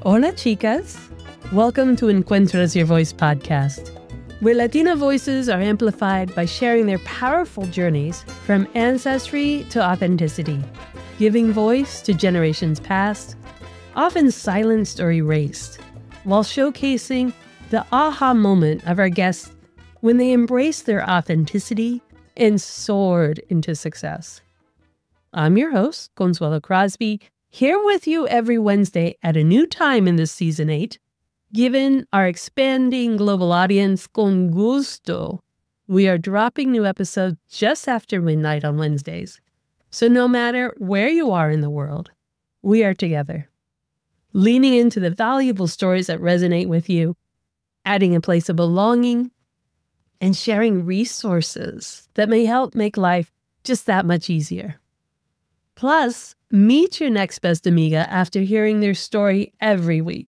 Hola, chicas. Welcome to Encuentras Your Voice podcast, where Latina voices are amplified by sharing their powerful journeys from ancestry to authenticity, giving voice to generations past, often silenced or erased, while showcasing the aha moment of our guests when they embraced their authenticity and soared into success. I'm your host, Consuelo Crosby, here with you every Wednesday at a new time in this season 8. Given our expanding global audience, con gusto, we are dropping new episodes just after midnight on Wednesdays. So no matter where you are in the world, we are together, leaning into the valuable stories that resonate with you, adding a place of belonging, and sharing resources that may help make life just that much easier. Plus, meet your next best amiga after hearing their story every week.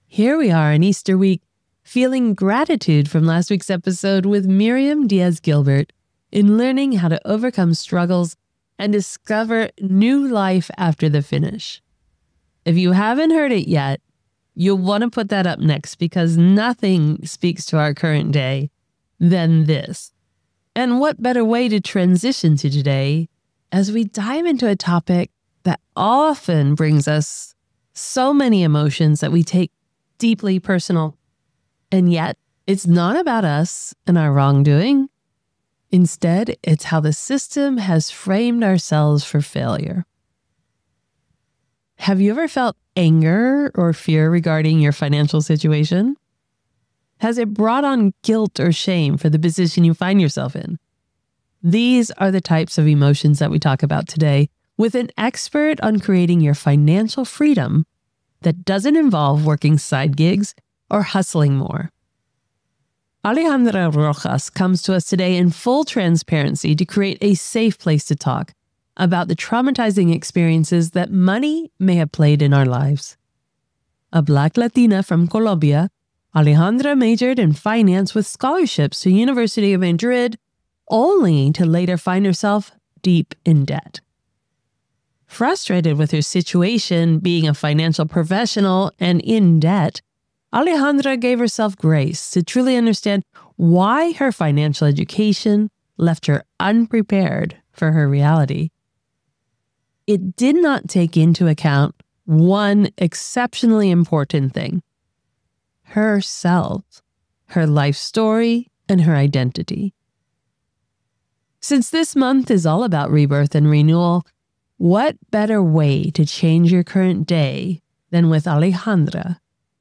Here we are in Easter week, feeling gratitude from last week's episode with Miriam Diaz-Gilbert in learning how to overcome struggles and discover new life after the finish. If you haven't heard it yet, you'll want to put that up next because nothing speaks to our current day than this. And what better way to transition to today as we dive into a topic that often brings us so many emotions that we take deeply personal. And yet, it's not about us and our wrongdoing. Instead, it's how the system has framed ourselves for failure. Have you ever felt anger or fear regarding your financial situation? Has it brought on guilt or shame for the position you find yourself in? These are the types of emotions that we talk about today with an expert on creating your financial freedom that doesn't involve working side gigs or hustling more. Alejandra Rojas comes to us today in full transparency to create a safe place to talk about the traumatizing experiences that money may have played in our lives. A Black Latina from Colombia, Alejandra majored in finance with scholarships to University of Madrid, only to later find herself deep in debt. Frustrated with her situation being a financial professional and in debt, Alejandra gave herself grace to truly understand why her financial education left her unprepared for her reality. It did not take into account one exceptionally important thing: herself, her life story, and her identity. Since this month is all about rebirth and renewal, what better way to change your current day than with Alejandra,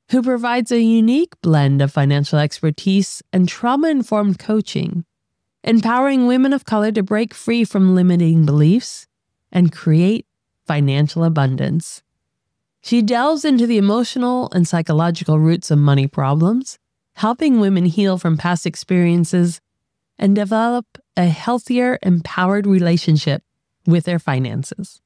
who provides a unique blend of financial expertise and trauma-informed coaching, empowering women of color to break free from limiting beliefs and create financial abundance. She delves into the emotional and psychological roots of money problems, helping women heal from past experiences and develop a healthier, empowered relationship with their finances.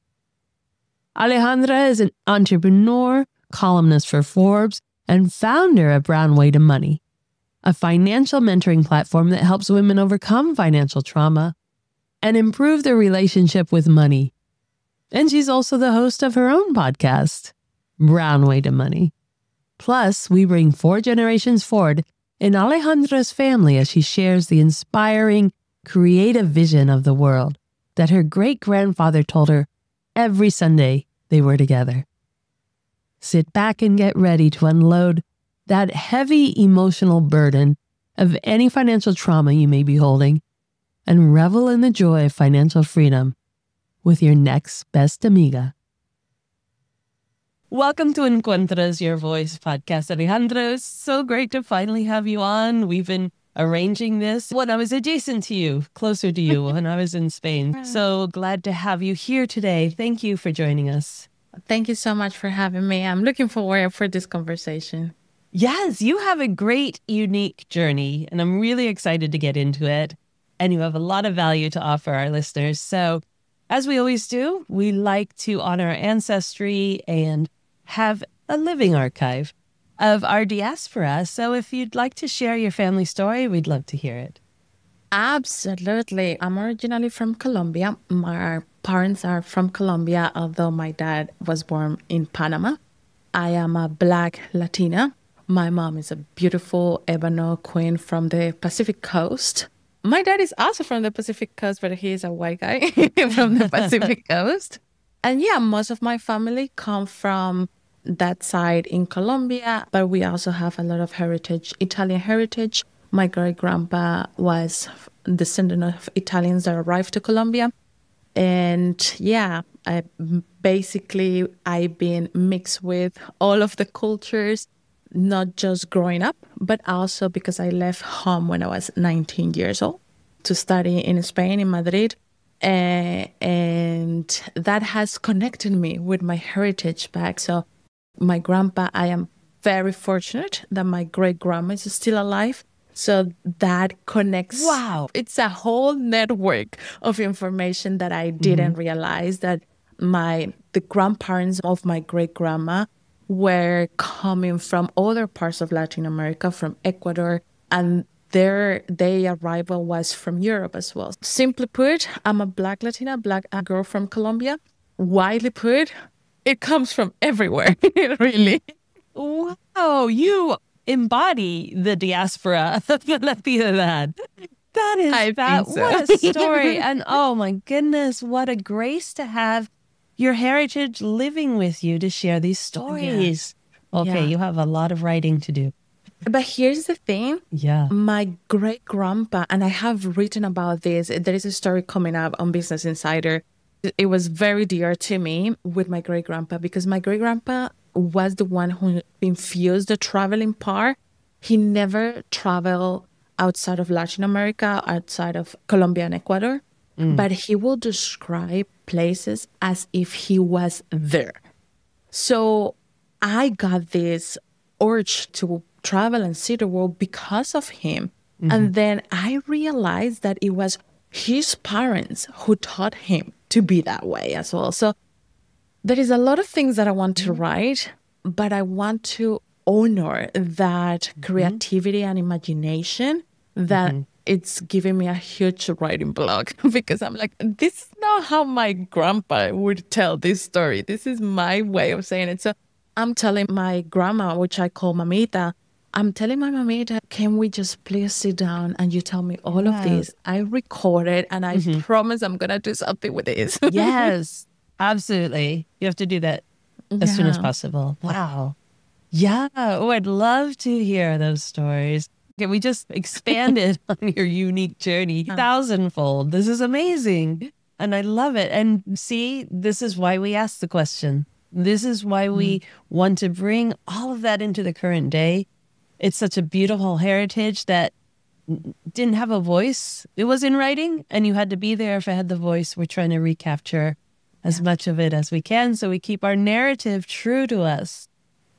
Alejandra is an entrepreneur, columnist for Forbes, and founder of Brown Way to Money, a financial mentoring platform that helps women overcome financial trauma and improve their relationship with money. And she's also the host of her own podcast, Brown Way to Money. Plus, we bring 4 generations forward in Alejandra's family as she shares the inspiring, creative vision of the world that her great-grandfather told her every Sunday they were together. Sit back and get ready to unload that heavy emotional burden of any financial trauma you may be holding and revel in the joy of financial freedom with your next best amiga. Welcome to Encuentras Your Voice podcast, Alejandra. It's so great to finally have you on. We've been arranging this when I was adjacent to you, closer to you when I was in Spain. So glad to have you here today. Thank you for joining us. Thank you so much for having me. I'm looking forward for this conversation. Yes, you have a great, unique journey, and I'm really excited to get into it. And you have a lot of value to offer our listeners. So as we always do, we like to honor our ancestry and have a living archive of our diaspora. So if you'd like to share your family story, we'd love to hear it. Absolutely. I'm originally from Colombia. My parents are from Colombia, although my dad was born in Panama. I am a Black Latina. My mom is a beautiful Ebano queen from the Pacific Coast. My dad is also from the Pacific Coast, but he is a white guy from the Pacific Coast. And yeah, most of my family come from that side in Colombia, but we also have a lot of heritage, Italian heritage. My great grandpa was descendant of Italians that arrived to Colombia. And yeah, I've been mixed with all of the cultures, not just growing up, but also because I left home when I was 19 years old to study in Spain, in Madrid. And that has connected me with my heritage back. So my grandpa, I am very fortunate that my great grandma is still alive. So that connects. Wow. It's a whole network of information that I didn't realize that the grandparents of my great grandma were coming from other parts of Latin America, from Ecuador, and their arrival was from Europe as well. Simply put, I'm a Black Latina, Black girl from Colombia. Widely put, it comes from everywhere, really. Wow, you embody the diaspora. Let's be that. That is I that. think so. What a story. And oh my goodness, what a grace to have your heritage living with you to share these stories. Yeah. Okay, you have a lot of writing to do. But here's the thing. Yeah. My great grandpa, and I have written about this, there is a story coming up on Business Insider. It was very dear to me with my great grandpa because my great grandpa was the one who infused the traveling part. He never traveled outside of Latin America, outside of Colombia and Ecuador, but he will describe places as if he was there. So I got this urge to travel and see the world because of him. And then I realized that it was his parents who taught him to be that way as well. So there is a lot of things that I want to write, but I want to honor that creativity and imagination that it's giving me a huge writing block because I'm like, this is not how my grandpa would tell this story. This is my way of saying it. So I'm telling my grandma, which I call Mamita, I'm telling my mamita, can we just please sit down and you tell me all of this? I record it and I promise I'm going to do something with this. Yes, absolutely. You have to do that as soon as possible. Wow. Yeah. Oh, I'd love to hear those stories. Okay, we just expanded on your unique journey thousandfold. This is amazing. And I love it. And see, this is why we ask the question. This is why we want to bring all of that into the current day. It's such a beautiful heritage that didn't have a voice. It was in writing and you had to be there if it had the voice. We're trying to recapture as much of it as we can so we keep our narrative true to us.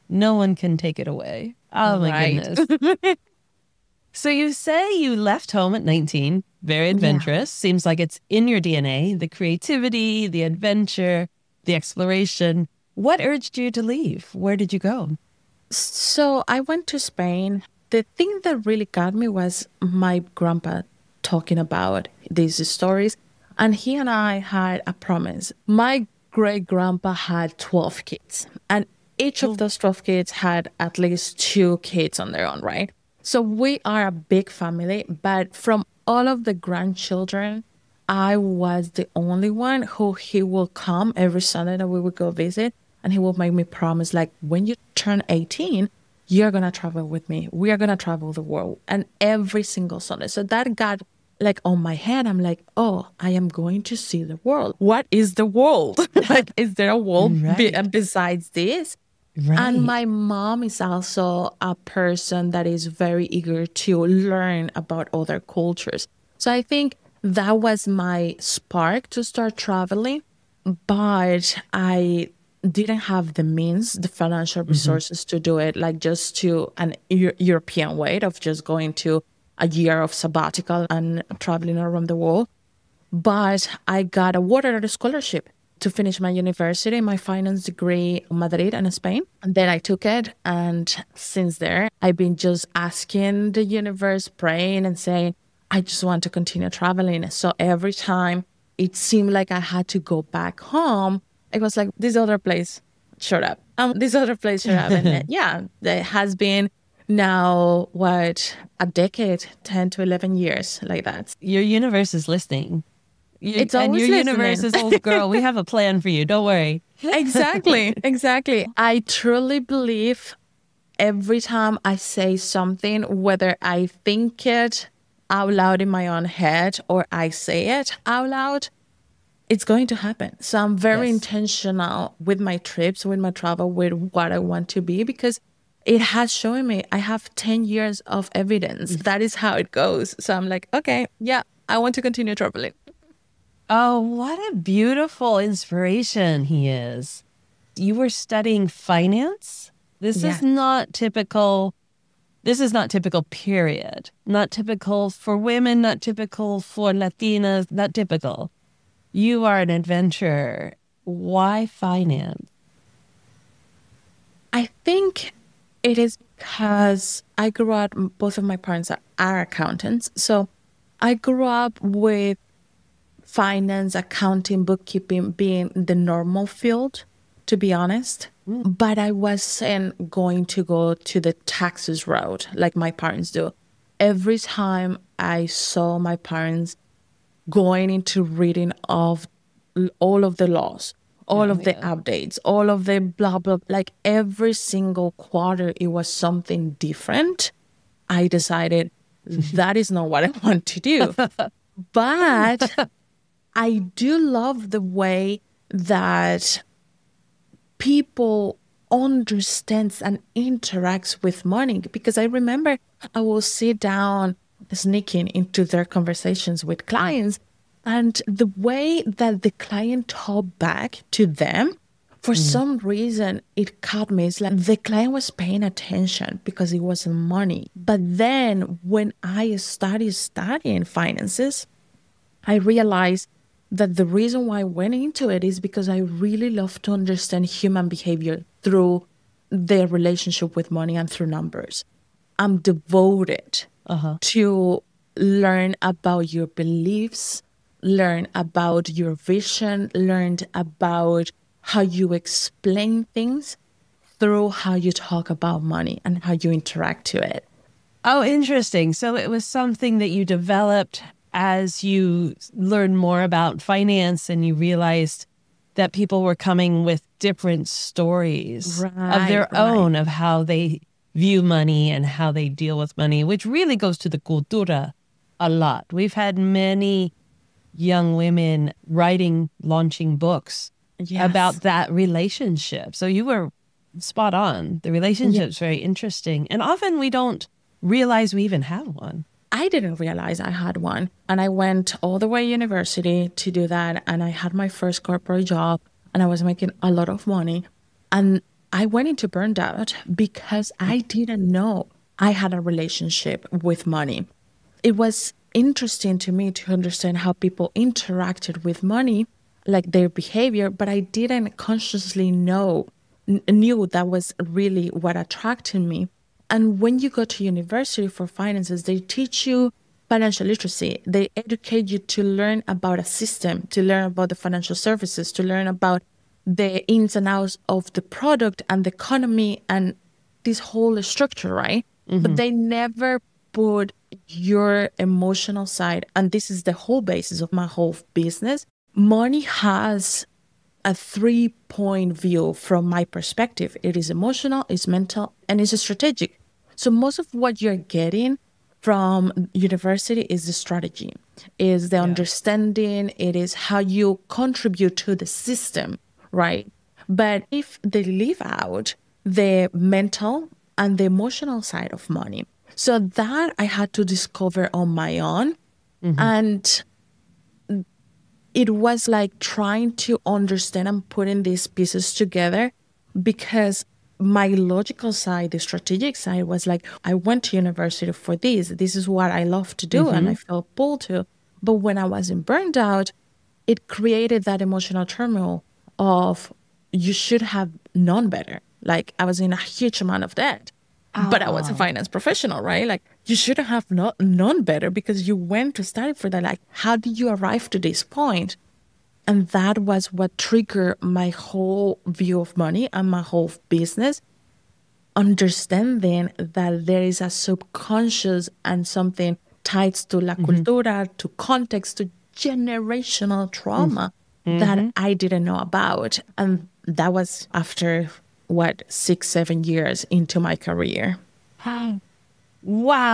No one can take it away. Oh my goodness. So you say you left home at 19, very adventurous. Seems like it's in your DNA, the creativity, the adventure, the exploration. What urged you to leave? Where did you go? So I went to Spain. The thing that really got me was my grandpa talking about these stories. And he and I had a promise. My great grandpa had 12 kids. And each of those 12 kids had at least 2 kids on their own, right? So we are a big family. But from all of the grandchildren, I was the only one who he will come every Sunday that we would go visit. And he will make me promise, like, when you turn 18, you're going to travel with me. We are going to travel the world. And every single Sunday. So that got like on my head. I'm like, oh, I am going to see the world. What is the world? Like, is there a world besides this? Right. And my mom is also a person that is very eager to learn about other cultures. So I think that was my spark to start traveling. But I didn't have the means, the financial resources to do it, like just to an European way of just going to a year of sabbatical and traveling around the world. But I got awarded a scholarship to finish my university, my finance degree in Madrid and Spain. And then I took it. And since there, I've been just asking the universe, praying and saying, I just want to continue traveling. So every time it seemed like I had to go back home, it was like, this other place showed up. This other place you have. And yeah, there has been now, a decade, 10 to 11 years like that. Your universe is listening. It's And always your universe listening. is, oh, girl, we have a plan for you. Don't worry. Exactly. Exactly. I truly believe every time I say something, whether I think it out loud in my own head or I say it out loud, it's going to happen. So I'm very intentional with my trips, with my travel, with what I want to be, because it has shown me I have 10 years of evidence. That is how it goes. So I'm like, okay, yeah, I want to continue traveling. Oh, what a beautiful inspiration he is. You were studying finance? This is not typical. This is not typical, period. Not typical for women, not typical for Latinas, not typical. You are an adventurer. Why finance? I think it is because I grew up, both of my parents are accountants. So I grew up with finance, accounting, bookkeeping being the normal field, to be honest. But I wasn't going to go to the taxes route like my parents do. Every time I saw my parents going into reading of all of the laws, all of the updates, all of the blah, blah, like every single quarter, it was something different. I decided that is not what I want to do. But I do love the way that people understands and interacts with money, because I remember I will sit down sneaking into their conversations with clients, and the way that the client talked back to them, for some reason, it caught me. It's like the client was paying attention because it wasn't money. But then when I started studying finances, I realized that the reason why I went into it is because I really love to understand human behavior through their relationship with money and through numbers. I'm devoted to learn about your beliefs, learn about your vision, learn about how you explain things through how you talk about money and how you interact to it. Oh, interesting. So it was something that you developed as you learned more about finance and you realized that people were coming with different stories of their own, of how they view money and how they deal with money, which really goes to the cultura a lot. We've had many young women launching books about that relationship. So you were spot on. The relationship's very interesting. And often we don't realize we even have one. I didn't realize I had one. And I went all the way to university to do that. And I had my first corporate job and I was making a lot of money. And I went into burned out because I didn't know I had a relationship with money. It was interesting to me to understand how people interacted with money, like their behavior, but I didn't consciously knew that was really what attracted me. And when you go to university for finances, they teach you financial literacy. They educate you to learn about a system, to learn about the financial services, to learn about the ins and outs of the product and the economy and this whole structure, right? But they never put your emotional side. And this is the whole basis of my whole business. Money has a 3-point view from my perspective. It is emotional, it's mental, and it's strategic. So most of what you're getting from university is the strategy, is the understanding, it is how you contribute to the system, right? But if they leave out the mental and the emotional side of money, so that I had to discover on my own. And it was like trying to understand and putting these pieces together, because my logical side, the strategic side, was like, I went to university for this. This is what I love to do and I felt pulled to. But when I wasn't burned out, it created that emotional turmoil of you should have known better. Like I was in a huge amount of debt, but I was a finance professional, right? Like you should have not known better because you went to study for that. Like, how did you arrive to this point? And that was what triggered my whole view of money and my whole business. Understanding that there is a subconscious and something tied to la cultura, to context, to generational trauma that I didn't know about. And that was after, 6, 7 years into my career. Wow.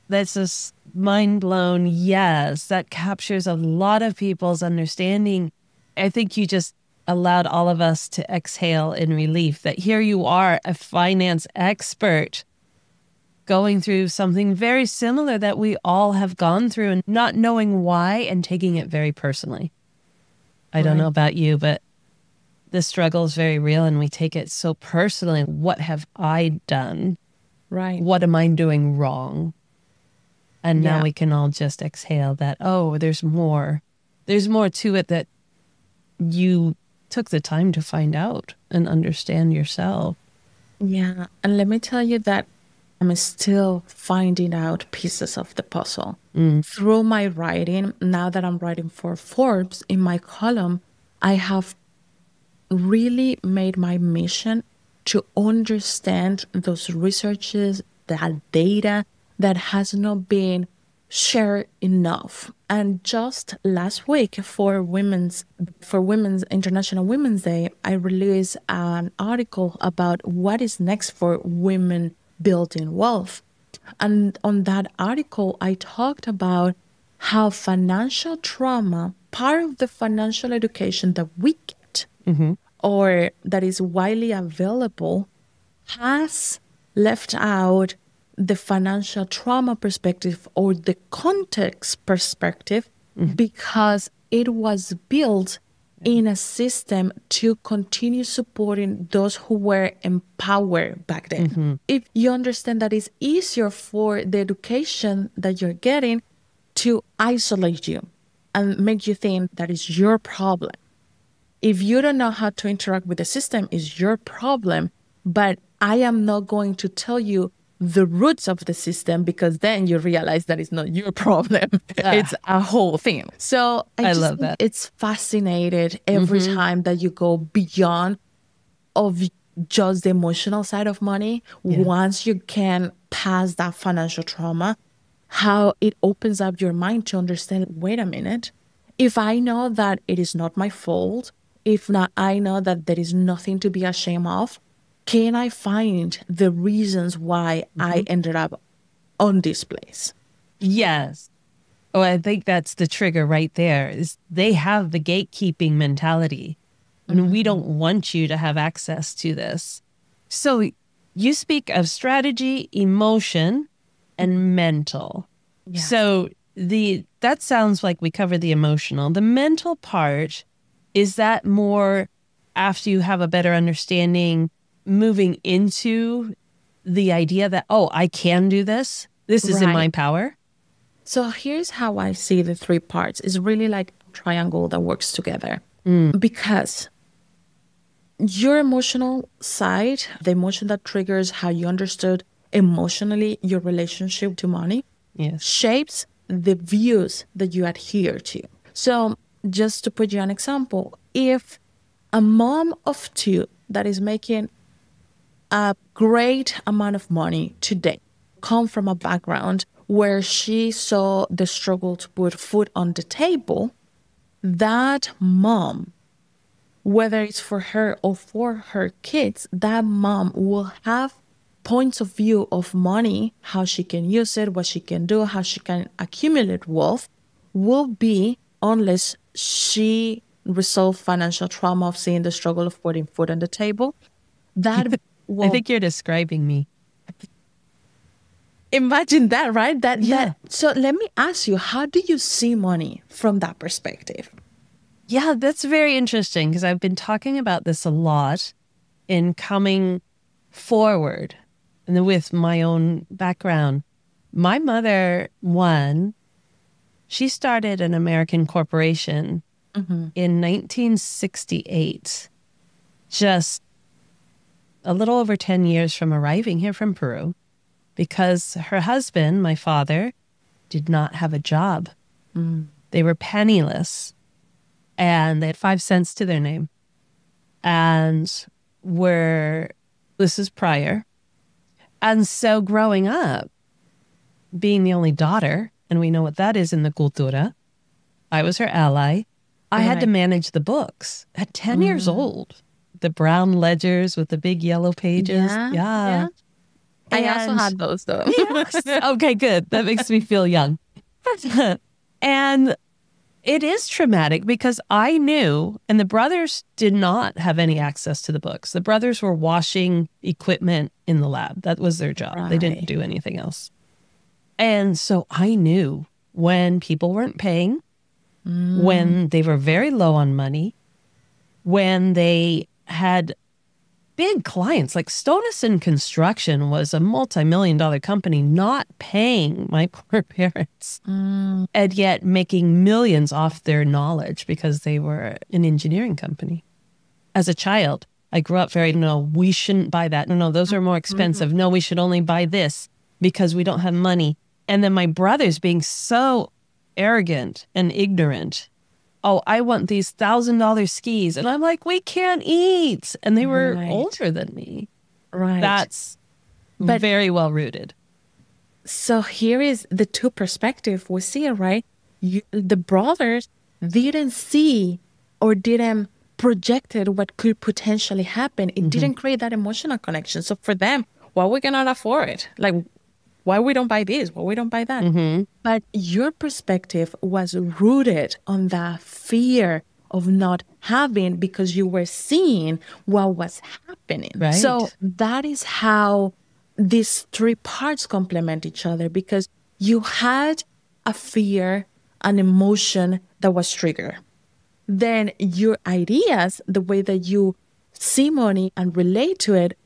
That's just mind blown. Yes, that captures a lot of people's understanding. I think you just allowed all of us to exhale in relief that here you are, a finance expert, going through something very similar that we all have gone through and not knowing why and taking it very personally. I don't know about you, but the struggle is very real and we take it so personally. What have I done? Right. What am I doing wrong? And now we can all just exhale that, oh, there's more. There's more to it that you took the time to find out and understand yourself. Yeah. And let me tell you that I'm still finding out pieces of the puzzle. Through my writing. Now that I'm writing for Forbes, in my column, I have really made my mission to understand those researches, that data that has not been shared enough. And just last week for Women's International Women's Day, I released an article about what is next for women building wealth. And on that article, I talked about how financial trauma, part of the financial education that we get or that is widely available, has left out the financial trauma perspective or the context perspective because it was built in a system to continue supporting those who were empowered back then. If you understand that it's easier for the education that you're getting to isolate you and make you think that is your problem. If you don't know how to interact with the system, it's your problem. But I am not going to tell you the roots of the system because then you realize that it's not your problem. It's a whole thing. So I just love that. It's fascinating every time that you go beyond of just the emotional side of money. Once you can pass that financial trauma, how it opens up your mind to understand, wait a minute, if I know that it is not my fault, if not, I know that there is nothing to be ashamed of, can I find the reasons why I ended up on this place? Yes. Oh, I think that's the trigger right there. Is they have the gatekeeping mentality. And we don't want you to have access to this. So you speak of strategy, emotion, and mental. Yeah. So that sounds like we cover the emotional. The mental part, is that more after you have a better understanding, moving into the idea that, oh, I can do this. This is in my power. So here's how I see the three parts. It's really like a triangle that works together. Because your emotional side, the emotion that triggers how you understood emotionally your relationship to money, shapes the views that you adhere to. So just to put you an example, if a mom of two that is making a great amount of money today come from a background where she saw the struggle to put food on the table, that mom, whether it's for her or for her kids, that mom will have points of view of money, how she can use it, what she can do, how she can accumulate wealth, will be unless she resolved financial trauma of seeing the struggle of putting food on the table. That I think you're describing me. Imagine that, right? So let me ask you, how do you see money from that perspective? Yeah, that's very interesting because I've been talking about this a lot in coming forward and with my own background. My mother, she started an American corporation in 1968, just a little over 10 years from arriving here from Peru, because her husband, my father, did not have a job. They were penniless and they had 5 cents to their name. And this is prior. And so growing up, being the only daughter, and we know what that is in the cultura, I was her ally. I had to manage the books at 10 years old. The brown ledgers with the big yellow pages. Yeah. I also had those though. Yes. Okay, good. That makes me feel young. And it is traumatic because I knew, and the brothers did not have any access to the books. The brothers were washing equipment in the lab. That was their job. Right. They didn't do anything else. And so I knew when people weren't paying, when they were very low on money, when they had big clients, like Stonison Construction was a multi-million-dollar company not paying my poor parents, and yet making millions off their knowledge because they were an engineering company. As a child, I grew up very, no, we shouldn't buy that. No, those are more expensive. No, we should only buy this because we don't have money. And then my brothers being so arrogant and ignorant. Oh, I want these $1,000 skis. And I'm like, we can't eat. And they were older than me. Right. That's very well rooted. So here is the two perspectives we see, right? The brothers didn't see or didn't projected what could potentially happen. It didn't create that emotional connection. So for them, why we cannot afford it? Like, why we don't buy this? Why we don't buy that? But your perspective was rooted on the fear of not having because you were seeing what was happening. Right. So that is how these three parts complement each other, because you had a fear, an emotion that was triggered. Then your ideas, the way that you see money and relate to it,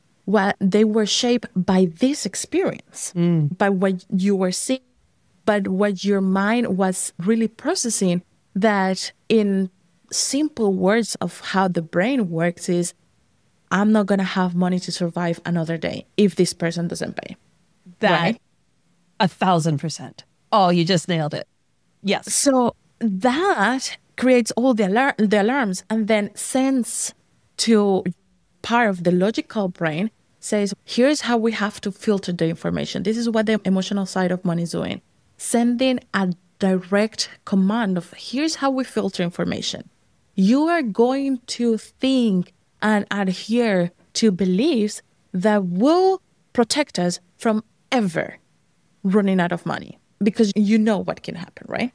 they were shaped by this experience, by what you were seeing, but what your mind was really processing. That in simple words of how the brain works is, I'm not going to have money to survive another day if this person doesn't pay. That, right? 1,000%. Oh, you just nailed it. Yes. So that creates all the alarms, and then sends to part of the logical brain, says, here's how we have to filter the information. This is what the emotional side of money is doing. Sending a direct command of, here's how we filter information. You are going to think and adhere to beliefs that will protect us from ever running out of money, because you know what can happen, right?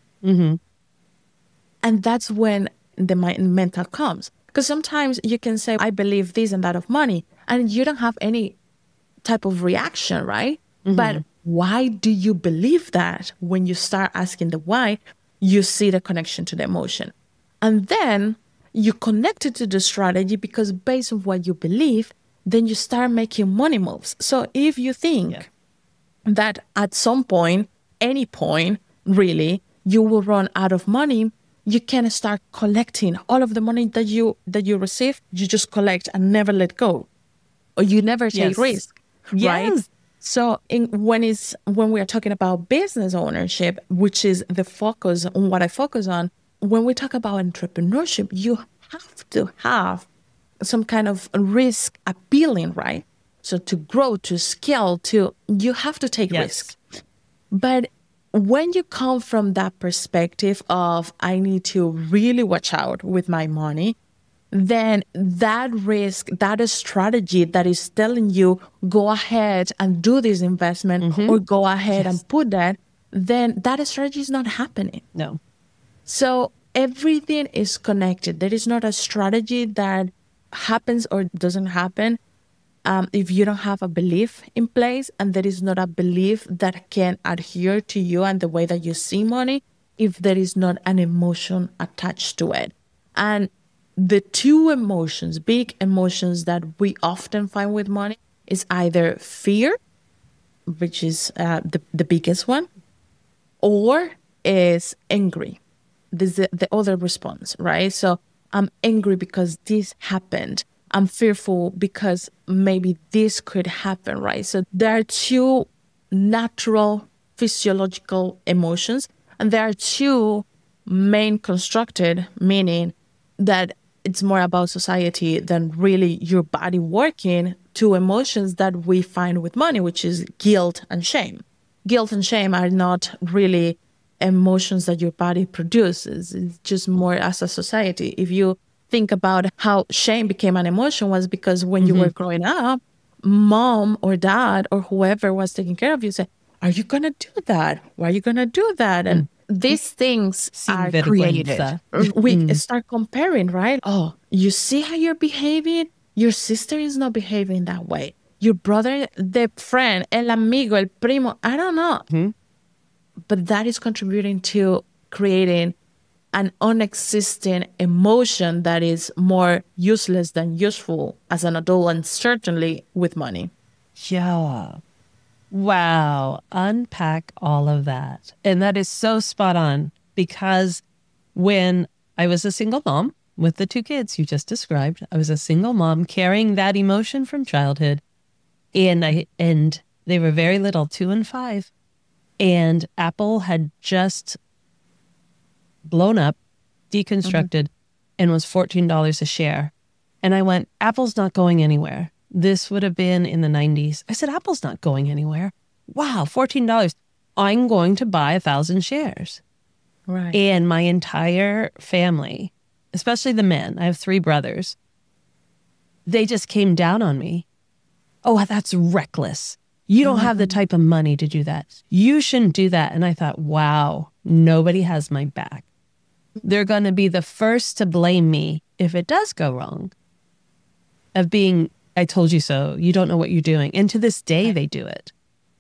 And that's when the mental comes. Because sometimes you can say, I believe this and that of money, and you don't have any type of reaction, right? But why do you believe that? When you start asking the why, you see the connection to the emotion. And then you connect it to the strategy, because based on what you believe, then you start making money moves. So if you think that at some point, any point, really, you will run out of money, you can start collecting all of the money that you receive. You just collect and never let go, or you never take risk, right? So when we are talking about business ownership, which is the focus on what I focus on, when we talk about entrepreneurship, you have to have some kind of risk appealing, right? So to grow, to scale, you have to take risk. But when you come from that perspective of, I need to really watch out with my money, then that risk, that is strategy that is telling you, go ahead and do this investment, or go ahead and put that, then that strategy is not happening. No. So everything is connected. There is not a strategy that happens or doesn't happen if you don't have a belief in place, and there is not a belief that can adhere to you and the way that you see money, if there is not an emotion attached to it. And the two emotions, big emotions that we often find with money, is either fear, which is the biggest one, or is angry. This is the other response, right? So I'm angry because this happened. I'm fearful because maybe this could happen, right? So there are two natural physiological emotions, and there are two main constructed, meaning that it's more about society than really your body working, to emotions that we find with money, which is guilt and shame. Guilt and shame are not really emotions that your body produces. It's just more as a society. If you think about how shame became an emotion, was because when you were growing up, mom or dad or whoever was taking care of you said, are you going to do that? Why are you going to do that? And these things Sin are created. vergüenza. We start comparing, right? Oh, you see how you're behaving? Your sister is not behaving that way. Your brother, the friend, el amigo, el primo, I don't know. But that is contributing to creating an unexisting emotion that is more useless than useful as an adult, and certainly with money. Yeah. Wow. Unpack all of that. And that is so spot on, because when I was a single mom with the two kids you just described, I was a single mom carrying that emotion from childhood. And they were very little, 2 and 5. And Apple had just blown up, deconstructed, and was $14 a share. And I went, Apple's not going anywhere. This would have been in the 90s. I said, Apple's not going anywhere. Wow, $14. I'm going to buy 1,000 shares. Right. And my entire family, especially the men, I have 3 brothers, they just came down on me. Oh, that's reckless. You don't have the type of money to do that. You shouldn't do that. And I thought, wow, nobody has my back. They're going to be the first to blame me if it does go wrong. Of being, I told you so, you don't know what you're doing. And to this day, they do it.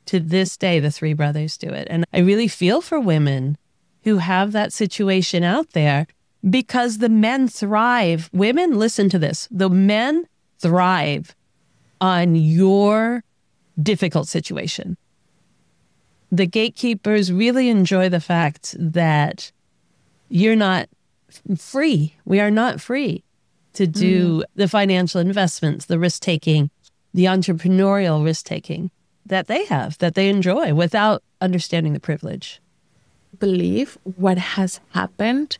To this day, the 3 brothers do it. And I really feel for women who have that situation out there, because the men thrive. Women, listen to this. The men thrive on your difficult situation. The gatekeepers really enjoy the fact that you're not free. We are not free to do the financial investments, the risk-taking, the entrepreneurial risk-taking that they have, that they enjoy, without understanding the privilege. I believe what has happened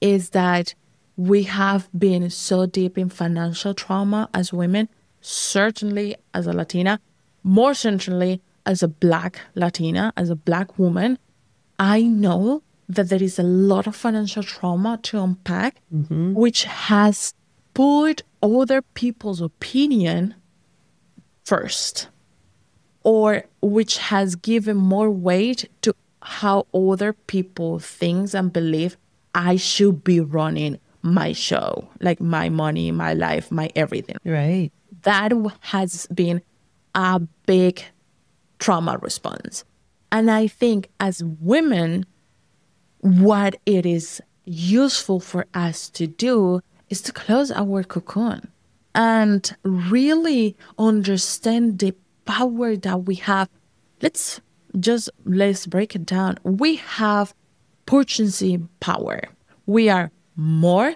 is that we have been so deep in financial trauma as women, certainly as a Latina, more certainly as a Black Latina, as a Black woman. I know that there is a lot of financial trauma to unpack, which has put other people's opinion first, or which has given more weight to how other people think and believe I should be running my show, like my money, my life, my everything. Right. That has been a big trauma response. And I think as women, what it is useful for us to do is to close our cocoon and really understand the power that we have. Let's break it down. We have purchasing power. We are more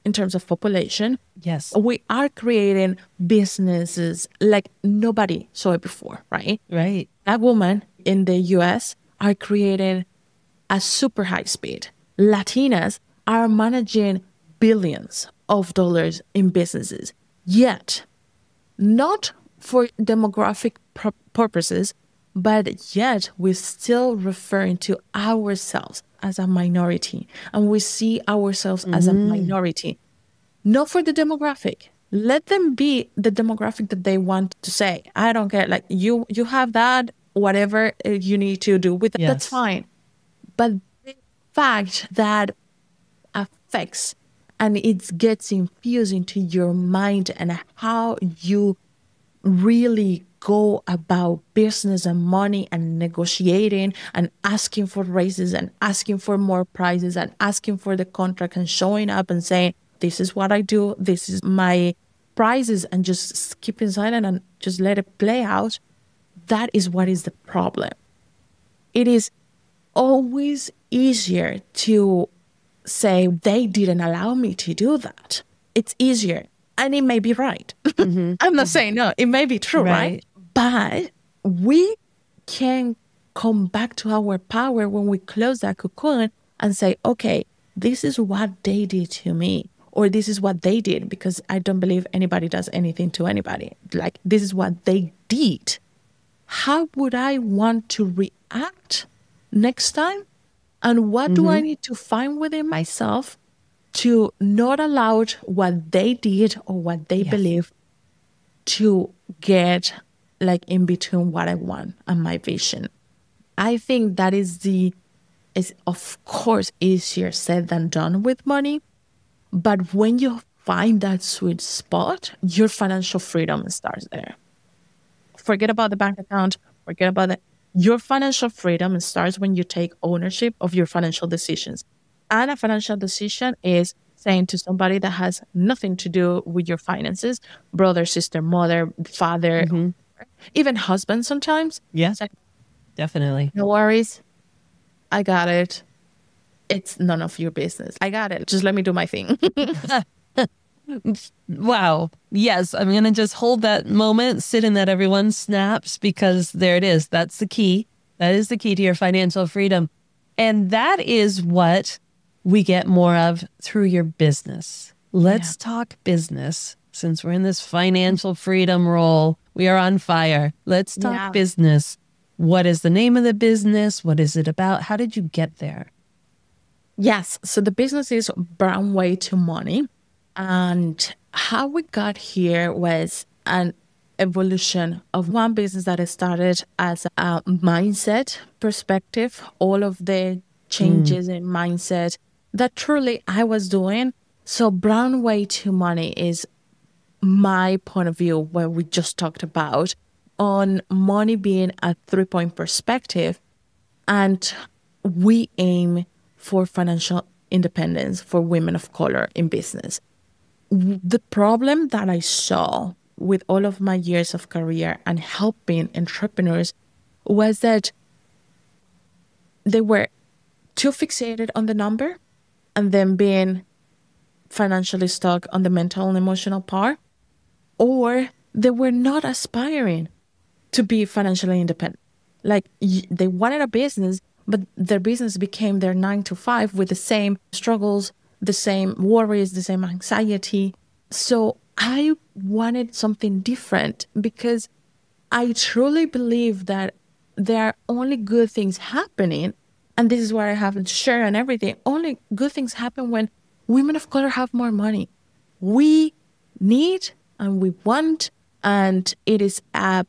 in terms of population. Yes. We are creating businesses like nobody saw it before, right? Right. Black women in the US are creating a super high speed. Latinas are managing billions of dollars in businesses, yet not for demographic purposes, but yet we're still referring to ourselves as a minority, and we see ourselves as a minority, not for the demographic. Let them be the demographic that they want to say. I don't care. Like you have that, whatever you need to do with it, Yes. that's fine. But the fact that affects and it gets infused into your mind and how you really go about business and money and negotiating and asking for raises and asking for more prices and asking for the contract and showing up and saying, this is what I do, this is my prices, and just keeping silent and just let it play out. That is what is the problem. It is always easier to say, they didn't allow me to do that. It's easier. And it may be right. I'm not saying no, it may be true, right? But we can come back to our power when we close that cocoon and say, okay, this is what they did to me, or this is what they did, because I don't believe anybody does anything to anybody. Like, this is what they did. How would I want to react next time? And what do I need to find within myself to not allow what they did or what they believe to get like in between what I want and my vision? I think that is of course easier said than done with money. But when you find that sweet spot, your financial freedom starts there. Forget about the bank account, forget about it. Your financial freedom starts when you take ownership of your financial decisions. And a financial decision is saying to somebody that has nothing to do with your finances, brother, sister, mother, father, even husband sometimes. Yes, definitely. No worries. I got it. It's none of your business. I got it. Just let me do my thing. Wow. Yes. I'm going to just hold that moment, sit in that everyone snaps, because there it is. That's the key. That is the key to your financial freedom. And that is what we get more of through your business. Let's talk business. Since we're in this financial freedom role, we are on fire. Let's talk business. What is the name of the business? What is it about? How did you get there? Yes. So the business is Brown Way to Money. And how we got here was an evolution of one business that I started as a mindset perspective, all of the changes in mindset that truly I was doing. So Brown Way to Money is my point of view, where we just talked about on money being a 3-point perspective. And we aim for financial independence for women of color in business. The problem that I saw with all of my years of career and helping entrepreneurs was that they were too fixated on the number and then being financially stuck on the mental and emotional part, or they were not aspiring to be financially independent. Like, they wanted a business, but their business became their 9 to 5 with the same struggles, the same worries, the same anxiety. So I wanted something different, because I truly believe that there are only good things happening. And this is where I have to share and everything. Only good things happen when women of color have more money. We need and we want, and it is a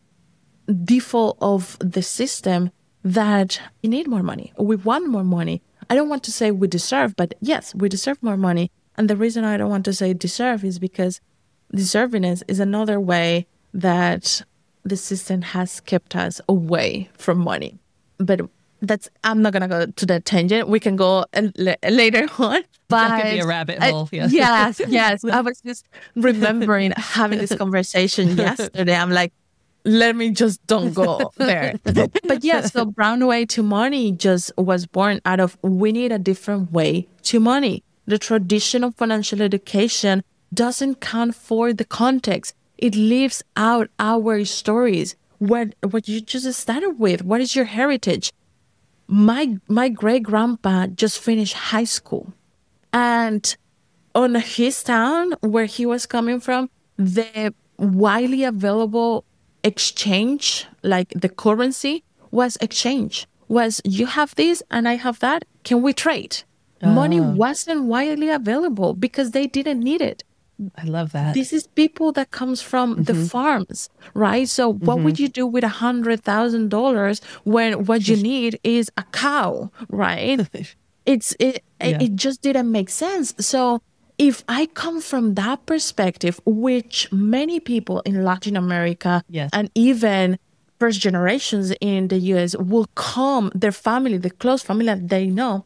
default of the system that we need more money. We want more money. I don't want to say we deserve, but yes, we deserve more money. And the reason I don't want to say deserve is because deservingness is another way that the system has kept us away from money. But I'm not going to go to that tangent. We can go later on. But that could be a rabbit hole. Yes. I was just remembering having this conversation yesterday. I'm like, let me just don't go there. But yes, so Brown Way to Money just was born out of, we need a different way to money. The traditional financial education doesn't count for the context. It leaves out our stories. What you just started with. What is your heritage? My great grandpa just finished high school, and on his town where he was coming from, the widely available exchange, like the currency, was exchange. Was, you have this and I have that. Can we trade? Money wasn't widely available because they didn't need it. I love that. This is people that comes from the farms, right? So what would you do with $100,000 when what you need is a cow, right? It just didn't make sense. So if I come from that perspective, which many people in Latin America and even first generations in the US will come, their family, the close family that they know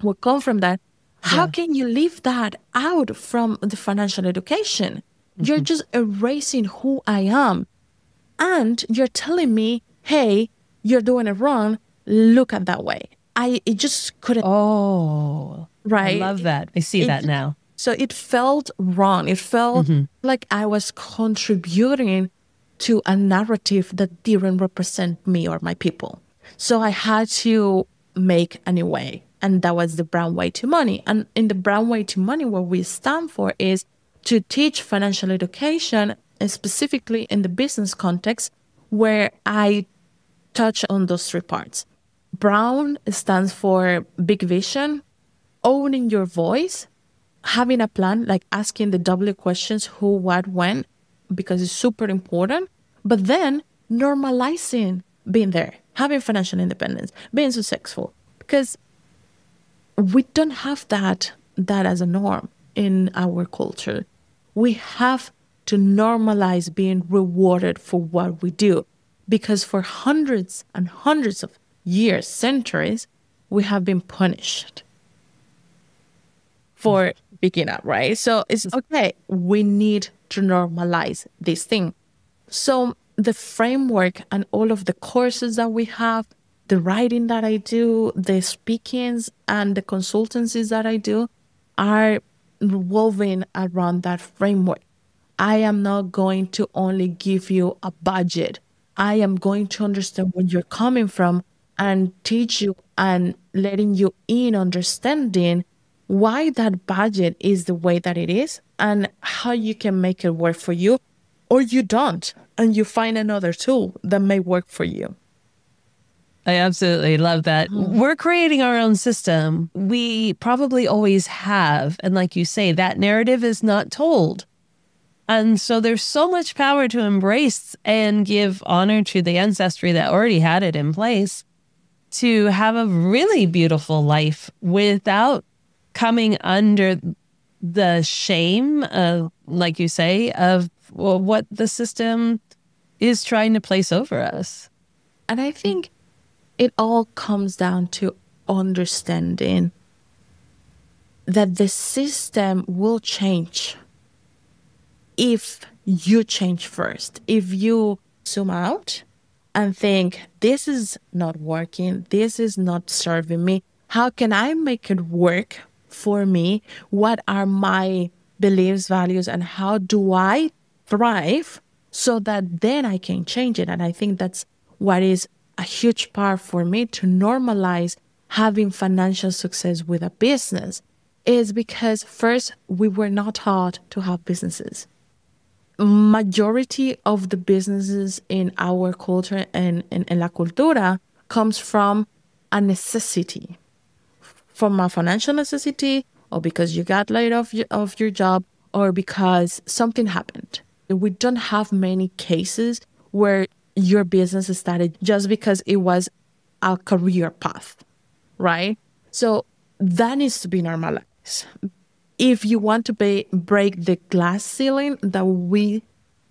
will come from that. How can you leave that out from the financial education? You're just erasing who I am. And you're telling me, hey, you're doing it wrong. Look at that way. It just couldn't. Oh, right. I love that. I see that now. So it felt wrong. It felt like I was contributing to a narrative that didn't represent me or my people. So I had to make a new way. And that was the Brown Way to Money. And in the Brown Way to Money, what we stand for is to teach financial education, and specifically in the business context, where I touch on those three parts. Brown stands for big vision, owning your voice, having a plan, like asking the W questions, who, what, when, because it's super important. But then normalizing being there, having financial independence, being successful, because we don't have that as a norm in our culture. We have to normalize being rewarded for what we do, because for hundreds and hundreds of years, centuries, we have been punished for picking up, right? So it's okay. We need to normalize this thing. So the framework and all of the courses that we have, the writing that I do, the speakings and the consultancies that I do are revolving around that framework. I am not going to only give you a budget. I am going to understand where you're coming from and teach you and letting you in understanding why that budget is the way that it is and how you can make it work for you, or you don't, and you find another tool that may work for you. I absolutely love that. We're creating our own system. We probably always have. And like you say, that narrative is not told. And so there's so much power to embrace and give honor to the ancestry that already had it in place to have a really beautiful life without coming under the shame of, like you say, of what the system is trying to place over us. And I think it all comes down to understanding that the system will change if you change first. If you zoom out and think, this is not working, this is not serving me, how can I make it work for me? What are my beliefs, values, and how do I thrive so that then I can change it? And I think that's what is a huge part for me to normalize having financial success with a business, is because first, we were not taught to have businesses. Majority of the businesses in our culture and in la cultura comes from a necessity, from a financial necessity, or because you got laid off of your job, or because something happened. We don't have many cases where your business started just because it was a career path, right? So that needs to be normalized. If you want to break the glass ceiling that we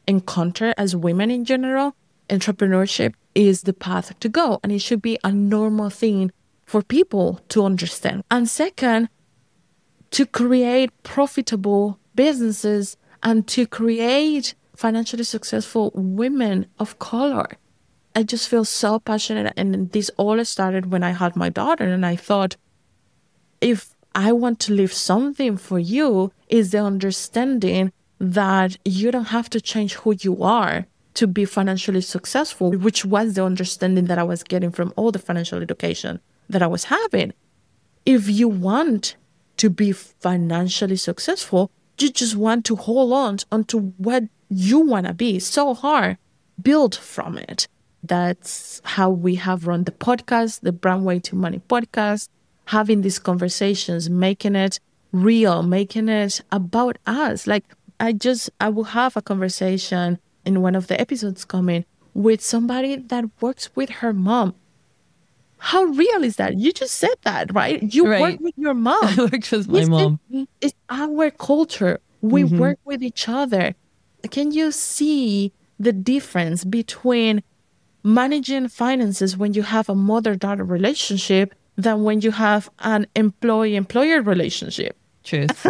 encounter as women in general, entrepreneurship is the path to go. And it should be a normal thing for people to understand. And second, to create profitable businesses and to create financially successful women of color. I just feel so passionate. And this all started when I had my daughter. And I thought, if I want to leave something for you, is the understanding that you don't have to change who you are to be financially successful, which was the understanding that I was getting from all the financial education that I was having. If you want to be financially successful, you just want to hold on onto what you want to be so hard, build from it. That's how we have run the podcast, the Brown Way to Money podcast, having these conversations, making it real, making it about us. Like I will have a conversation in one of the episodes coming with somebody that works with her mom. How real is that? You just said that, right? You work with your mom. I worked with my mom. It's our culture. We work with each other. Can you see the difference between managing finances when you have a mother-daughter relationship than when you have an employee-employer relationship? Truth.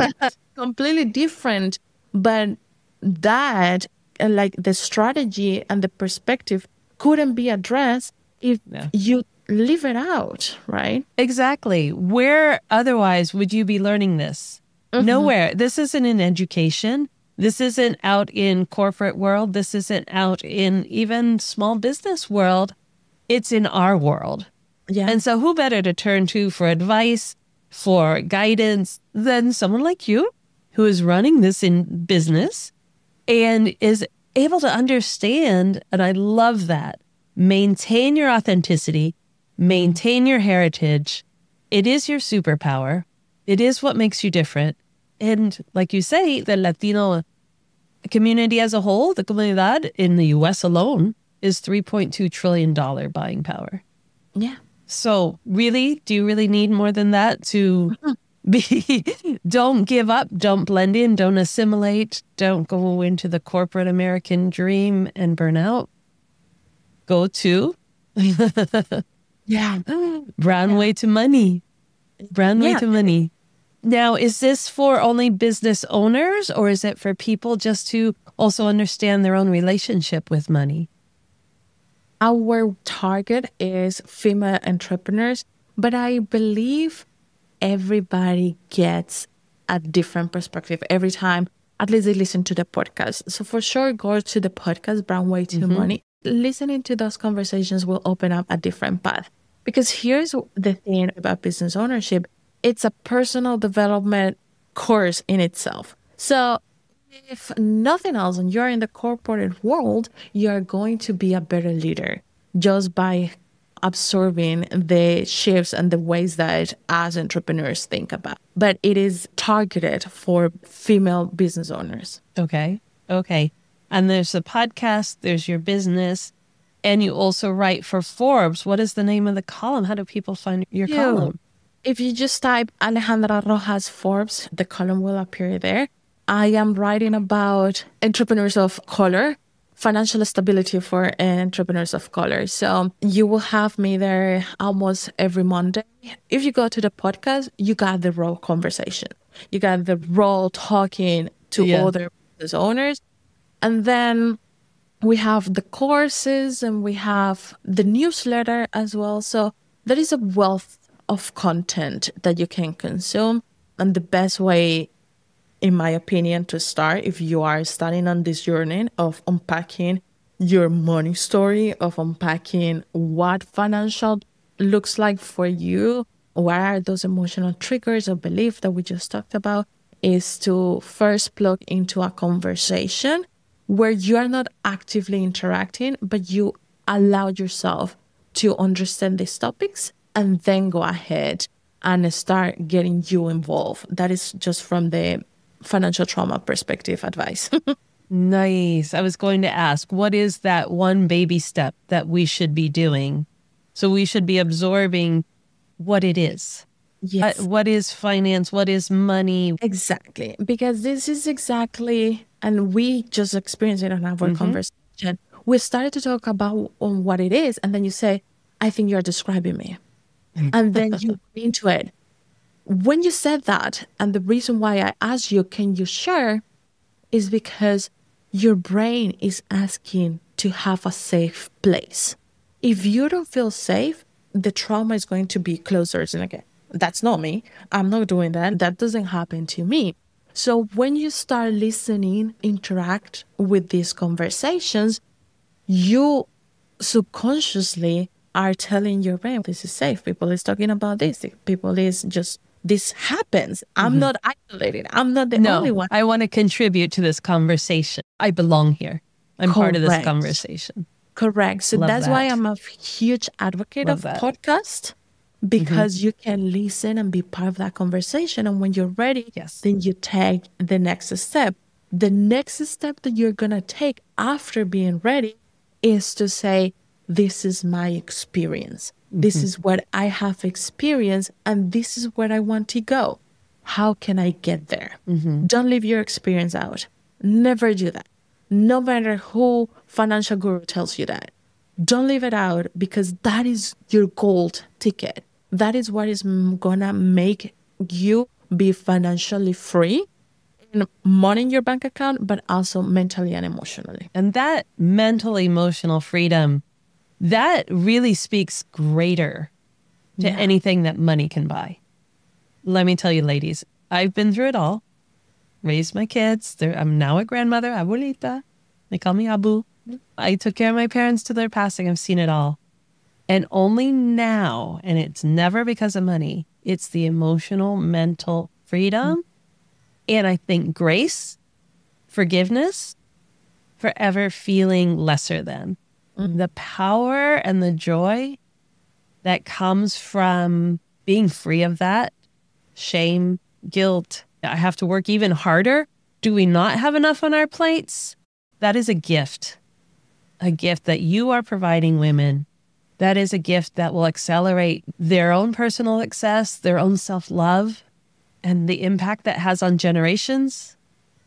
Completely different. But that, like the strategy and the perspective couldn't be addressed if you leave it out, right? Exactly. Where otherwise would you be learning this? Nowhere. This isn't in education. This isn't out in corporate world. This isn't out in even small business world. It's in our world. Yeah. And so who better to turn to for advice, for guidance than someone like you who is running this in business and is able to understand, and I love that, maintain your authenticity, maintain your heritage. It is your superpower. It is what makes you different. And like you say, the Latino community as a whole, the comunidad in the US alone, is $3.2 trillion buying power. Yeah. So really, do you really need more than that to be, don't give up, don't blend in, don't assimilate, don't go into the corporate American dream and burn out? Go to Yeah. brown way to money. Brown way to money. Now, is this for only business owners or is it for people just to also understand their own relationship with money? Our target is female entrepreneurs, but I believe everybody gets a different perspective every time, at least they listen to the podcast. So for sure, go to the podcast, Brown Way to Money. Listening to those conversations will open up a different path. Because here's the thing about business ownership. It's a personal development course in itself. So if nothing else, and you're in the corporate world, you're going to be a better leader just by absorbing the shifts and the ways that as entrepreneurs think about. But it is targeted for female business owners. Okay. Okay. And there's a podcast, there's your business, and you also write for Forbes. What is the name of the column? How do people find your column? If you just type Alejandra Rojas Forbes, the column will appear there. I am writing about entrepreneurs of color, financial stability for entrepreneurs of color. So you will have me there almost every Monday. If you go to the podcast, you got the raw conversation. You got the raw talking to other business owners. And then we have the courses and we have the newsletter as well. So there is a wealth of content that you can consume. And the best way, in my opinion, to start, if you are starting on this journey of unpacking your money story, of unpacking what financial looks like for you, what are those emotional triggers or beliefs that we just talked about, is to first plug into a conversation where you are not actively interacting, but you allow yourself to understand these topics and then go ahead and start getting you involved. That is just from the financial trauma perspective advice. Nice. I was going to ask, what is that one baby step that we should be doing? So we should be absorbing what it is. Yes. What is finance? What is money? Exactly. Because this is exactly, and we just experienced it in our conversation. We started to talk about on what it is, and then you say, I think you're describing me. And then you go into it. When you said that, and the reason why I asked you, can you share, is because your brain is asking to have a safe place. If you don't feel safe, the trauma is going to be closer. And again, that's not me. I'm not doing that. That doesn't happen to me. So when you start listening, interact with these conversations, you subconsciously are telling your brain, this is safe. People is talking about this. People is just, this happens. I'm not isolated. I'm not the only one. I want to contribute to this conversation. I belong here. I'm part of this conversation. Correct. So that's why I'm a huge advocate of podcast, because you can listen and be part of that conversation. And when you're ready, then you take the next step. The next step that you're going to take after being ready is to say, this is my experience. This is what I have experienced, and this is where I want to go. How can I get there? Don't leave your experience out. Never do that. No matter who financial guru tells you that. Don't leave it out, because that is your gold ticket. That is what is going to make you be financially free, and money in your bank account, but also mentally and emotionally. And that mental, emotional freedom, that really speaks greater to anything that money can buy. Let me tell you, ladies, I've been through it all. Raised my kids. I'm now a grandmother, abuelita. They call me Abu. I took care of my parents to their passing. I've seen it all. And only now, and it's never because of money, it's the emotional, mental freedom. And I think grace, forgiveness, forever feeling lesser than. The power and the joy that comes from being free of that, shame, guilt. I have to work even harder. Do we not have enough on our plates? That is a gift that you are providing women. That is a gift that will accelerate their own personal success, their own self-love, and the impact that has on generations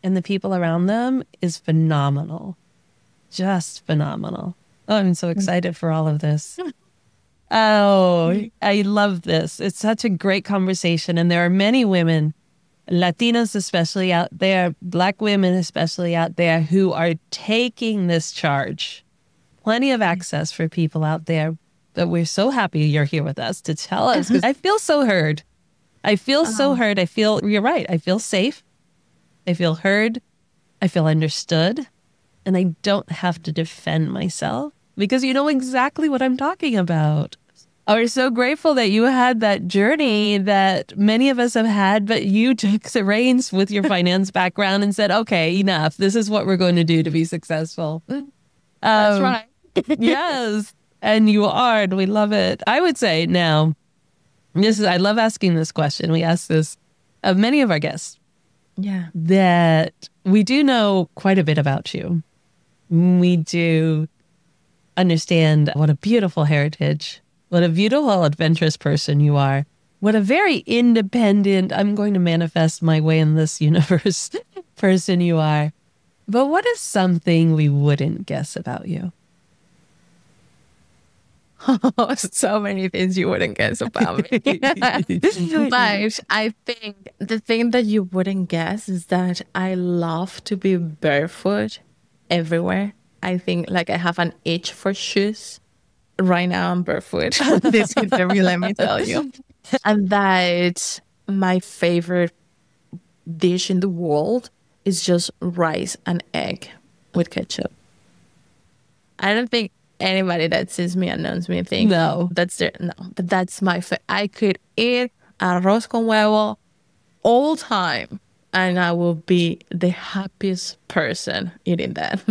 and the people around them is phenomenal. Just phenomenal. Oh, I'm so excited for all of this. Oh, I love this. It's such a great conversation. And there are many women, Latinas especially out there, Black women especially out there, who are taking this charge. Plenty of access for people out there. But we're so happy you're here with us to tell us. 'Cause I feel so heard. I feel so heard. I feel, you're right. I feel safe. I feel heard. I feel understood. And I don't have to defend myself because you know exactly what I'm talking about. We're so grateful that you had that journey that many of us have had, but you took the reins with your finance background and said, okay, enough. This is what we're going to do to be successful. That's right. Yes. And you are, and we love it. I would say now, I love asking this question. We ask this of many of our guests. Yeah. That we do know quite a bit about you. We do understand what a beautiful heritage, what a beautiful, adventurous person you are. What a very independent, I'm going to manifest my way in this universe person you are. But what is something we wouldn't guess about you? So many things you wouldn't guess about me. But I think the thing that you wouldn't guess is that I love to be barefoot everywhere. I think like I have an itch for shoes. Right now I'm barefoot. This interview, let me tell you. And that my favorite dish in the world is just rice and egg with ketchup. I don't think anybody that sees me and knows me think but that's my I could eat arroz con huevo all time and I will be the happiest person eating that.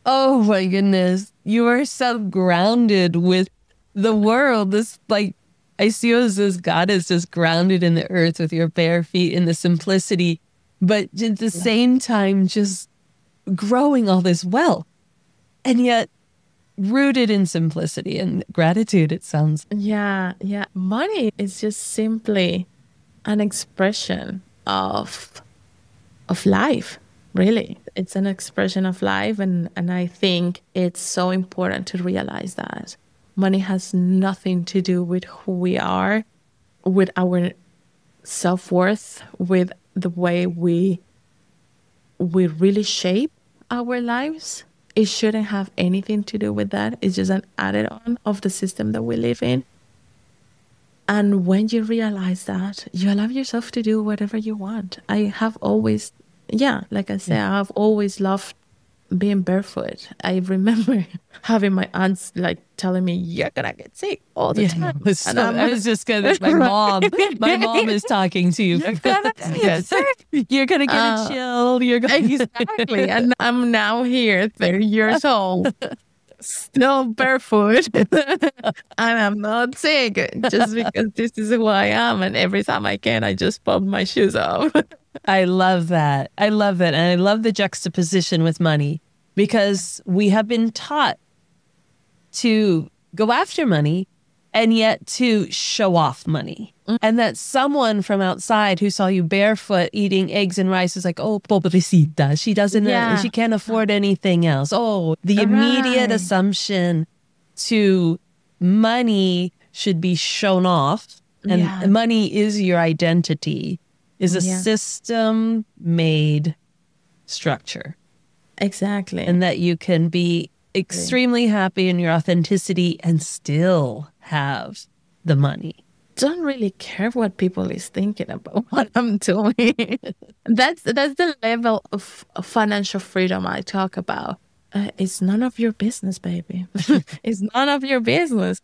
Oh my goodness. You are so grounded with the world. This, like, I see you as this goddess just grounded in the earth with your bare feet in the simplicity, but at the same time, just growing all this wealth. And yet rooted in simplicity and gratitude, it sounds. Yeah. Money is just simply an expression of life. Really, it's an expression of life. And I think it's so important to realize that money has nothing to do with who we are, with our self-worth, with the way we really shape our lives. It shouldn't have anything to do with that. It's just an added on of the system that we live in. And when you realize that, you allow yourself to do whatever you want. I have always, like I said, I have always loved being barefoot. I remember having my aunts like telling me, "You're gonna get sick all the time." I was just gonna. My mom is talking to you. You're gonna get a chill. You're gonna exactly. And I'm now here, 30 years old, still barefoot, and I'm not sick just because this is who I am. And every time I can, I just pop my shoes off. I love that. I love it. And I love the juxtaposition with money because we have been taught to go after money and yet to show off money. And that someone from outside who saw you barefoot eating eggs and rice is like, oh, pobrecita, she doesn't, she can't afford anything else. Oh, the immediate assumption to money should be shown off. And money is your identity. Is a system-made structure. Exactly. And that you can be extremely happy in your authenticity and still have the money. Don't really care what people is thinking about what I'm doing. That's the level of financial freedom I talk about. It's none of your business, baby. It's none of your business.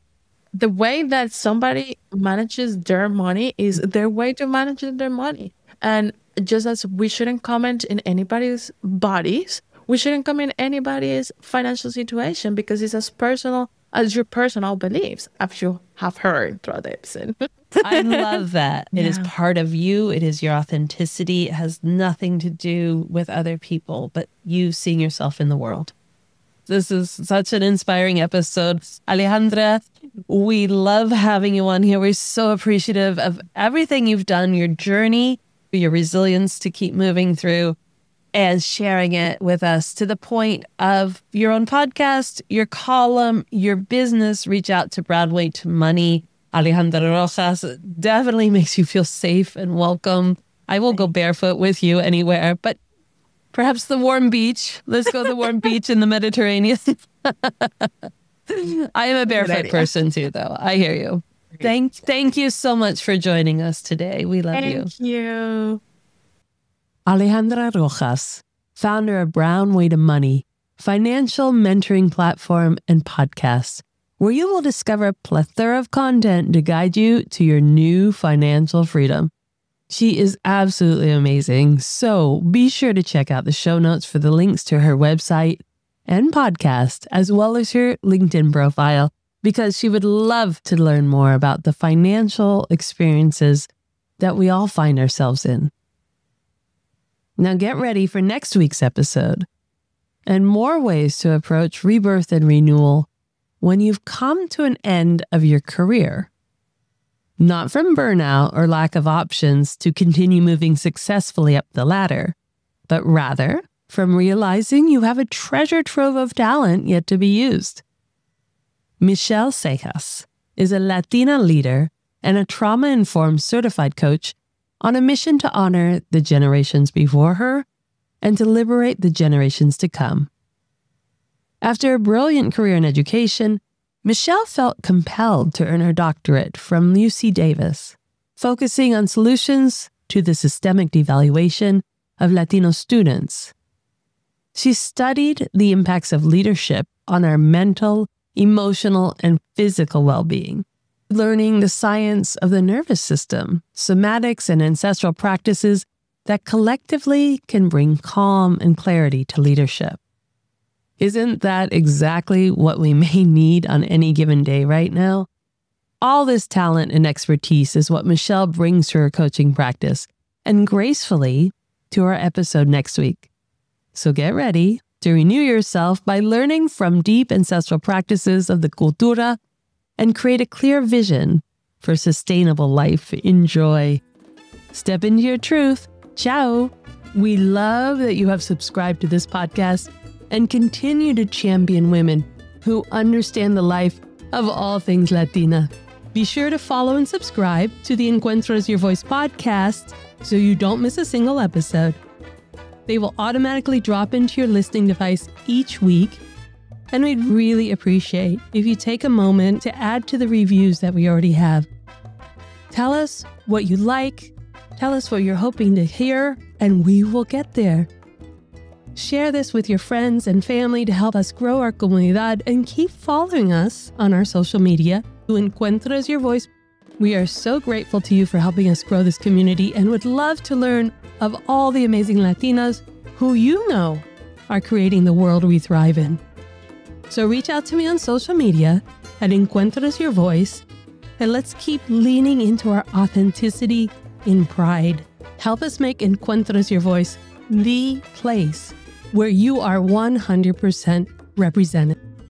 the way that somebody manages their money is their way to manage their money. And just as we shouldn't comment in anybody's bodies, we shouldn't comment in anybody's financial situation, because it's as personal as your personal beliefs, as you have heard throughout the episode. I love that. It is part of you. It is your authenticity. It has nothing to do with other people, but you seeing yourself in the world. This is such an inspiring episode. Alejandra, we love having you on here. We're so appreciative of everything you've done, your journey, your resilience to keep moving through and sharing it with us, to the point of your own podcast, your column, your business. Reach out to Broadway to Money. Alejandra Rojas definitely makes you feel safe and welcome. I will go barefoot with you anywhere, but perhaps the warm beach. Let's go to the warm beach in the Mediterranean. I am a barefoot person too, though. I hear you. Thank you so much for joining us today. We love you. Thank you. Alejandra Rojas, founder of Brown Way to Money, financial mentoring platform and podcast, where you will discover a plethora of content to guide you to your new financial freedom. She is absolutely amazing, so be sure to check out the show notes for the links to her website and podcast, as well as her LinkedIn profile, because she would love to learn more about the financial experiences that we all find ourselves in. Now get ready for next week's episode and more ways to approach rebirth and renewal when you've come to an end of your career. Not from burnout or lack of options to continue moving successfully up the ladder, but rather from realizing you have a treasure trove of talent yet to be used. Michelle Cejas is a Latina leader and a trauma-informed certified coach on a mission to honor the generations before her and to liberate the generations to come. After a brilliant career in education, Michelle felt compelled to earn her doctorate from UC Davis, focusing on solutions to the systemic devaluation of Latino students. She studied the impacts of leadership on our mental, emotional, and physical well-being, learning the science of the nervous system, somatics, and ancestral practices that collectively can bring calm and clarity to leadership. Isn't that exactly what we may need on any given day right now? All this talent and expertise is what Michelle brings to her coaching practice, and gracefully to our episode next week. So get ready to renew yourself by learning from deep ancestral practices of the cultura and create a clear vision for sustainable life. Enjoy. Step into your truth. Ciao. We love that you have subscribed to this podcast and continue to champion women who understand the life of all things Latina. Be sure to follow and subscribe to the Encuentras Your Voice podcast so you don't miss a single episode. They will automatically drop into your listening device each week, and we'd really appreciate if you take a moment to add to the reviews that we already have. Tell us what you like, tell us what you're hoping to hear, and we will get there. Share this with your friends and family to help us grow our comunidad, and keep following us on our social media to Encuentras Your Voice. We are so grateful to you for helping us grow this community and would love to learn of all the amazing Latinas who you know are creating the world we thrive in. So reach out to me on social media at Encuentras Your Voice, and let's keep leaning into our authenticity in pride. Help us make Encuentras Your Voice the place where you are 100% represented.